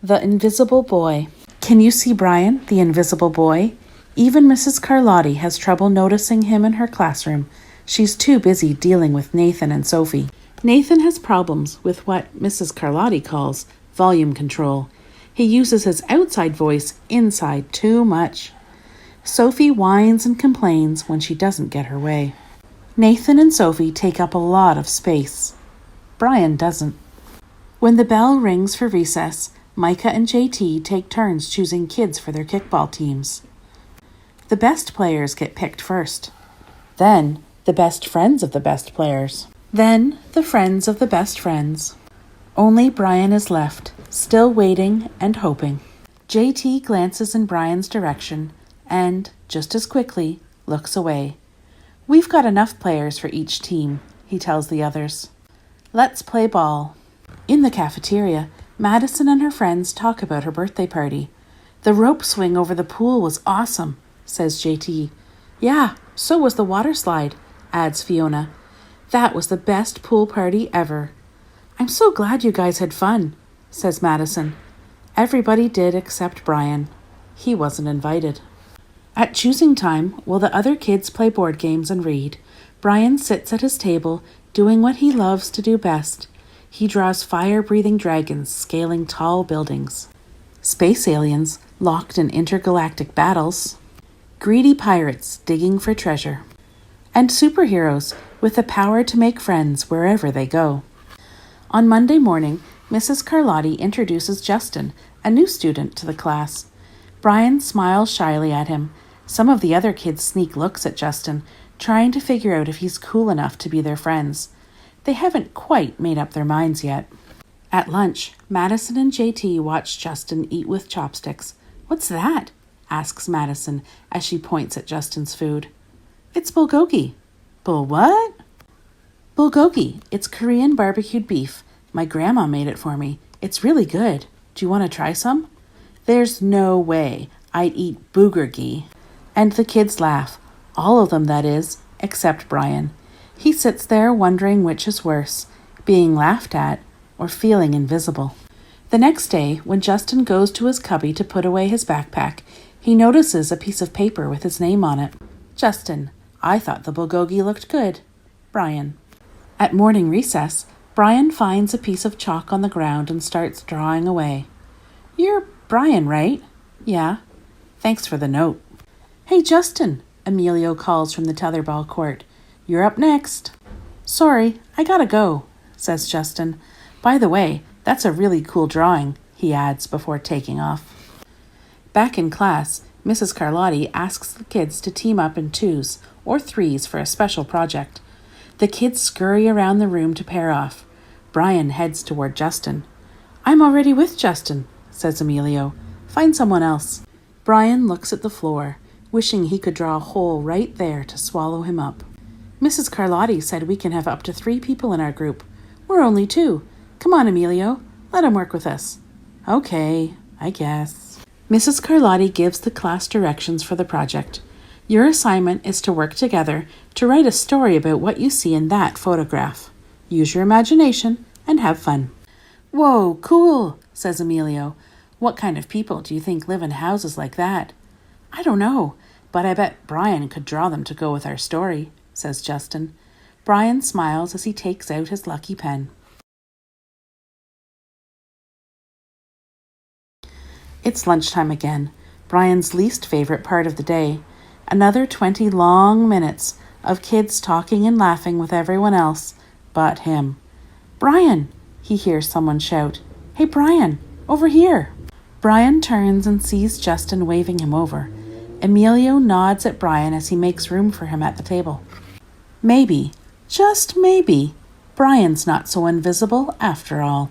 The Invisible Boy. Can you see Brian, the invisible boy? Even Mrs. Carlotti has trouble noticing him in her classroom. She's too busy dealing with Nathan and Sophie. Nathan has problems with what Mrs. Carlotti calls volume control. He uses his outside voice inside too much. Sophie whines and complains when she doesn't get her way. Nathan and Sophie take up a lot of space. Brian doesn't. When the bell rings for recess, Micah and JT take turns choosing kids for their kickball teams. The best players get picked first. Then, the best friends of the best players. Then, the friends of the best friends. Only Brian is left, still waiting and hoping. JT glances in Brian's direction and, just as quickly, looks away. We've got enough players for each team, he tells the others. Let's play ball. In the cafeteria, Madison and her friends talk about her birthday party. The rope swing over the pool was awesome, says JT. Yeah, so was the water slide, adds Fiona. That was the best pool party ever. I'm so glad you guys had fun, says Madison. Everybody did except Brian. He wasn't invited. At choosing time, while the other kids play board games and read, Brian sits at his table doing what he loves to do best. He draws fire-breathing dragons scaling tall buildings, space aliens locked in intergalactic battles, greedy pirates digging for treasure, and superheroes with the power to make friends wherever they go. On Monday morning, Mrs. Carlotti introduces Justin, a new student, to the class. Brian smiles shyly at him. Some of the other kids sneak looks at Justin, trying to figure out if he's cool enough to be their friends. They haven't quite made up their minds yet. At lunch, Madison and JT watch Justin eat with chopsticks. What's that? Asks Madison as she points at Justin's food. It's bulgogi. Bul what? Bulgogi. It's Korean barbecued beef. My grandma made it for me. It's really good. Do you want to try some? There's no way I'd eat boogergi. And the kids laugh. All of them, that is, except Brian. He sits there wondering which is worse, being laughed at or feeling invisible. The next day, when Justin goes to his cubby to put away his backpack, he notices a piece of paper with his name on it. Justin, I thought the bulgogi looked good. Brian. At morning recess, Brian finds a piece of chalk on the ground and starts drawing away. You're Brian, right? Yeah. Thanks for the note. Hey, Justin, Emilio calls from the tetherball court. You're up next. Sorry, I gotta go, says Justin. By the way, that's a really cool drawing, he adds before taking off. Back in class, Mrs. Carlotti asks the kids to team up in 2s or 3s for a special project. The kids scurry around the room to pair off. Brian heads toward Justin. I'm already with Justin, says Emilio. Find someone else. Brian looks at the floor, wishing he could draw a hole right there to swallow him up. Mrs. Carlotti said we can have up to 3 people in our group. We're only 2. Come on, Emilio. Let him work with us. Okay, I guess. Mrs. Carlotti gives the class directions for the project. Your assignment is to work together to write a story about what you see in that photograph. Use your imagination and have fun. Whoa, cool, says Emilio. What kind of people do you think live in houses like that? I don't know, but I bet Brian could draw them to go with our story, says Justin. Brian smiles as he takes out his lucky pen. It's lunchtime again, Brian's least favorite part of the day. Another 20 long minutes of kids talking and laughing with everyone else but him. Brian, he hears someone shout. Hey, Brian, over here. Brian turns and sees Justin waving him over. Emilio nods at Brian as he makes room for him at the table. Maybe, just maybe, Brian's not so invisible after all.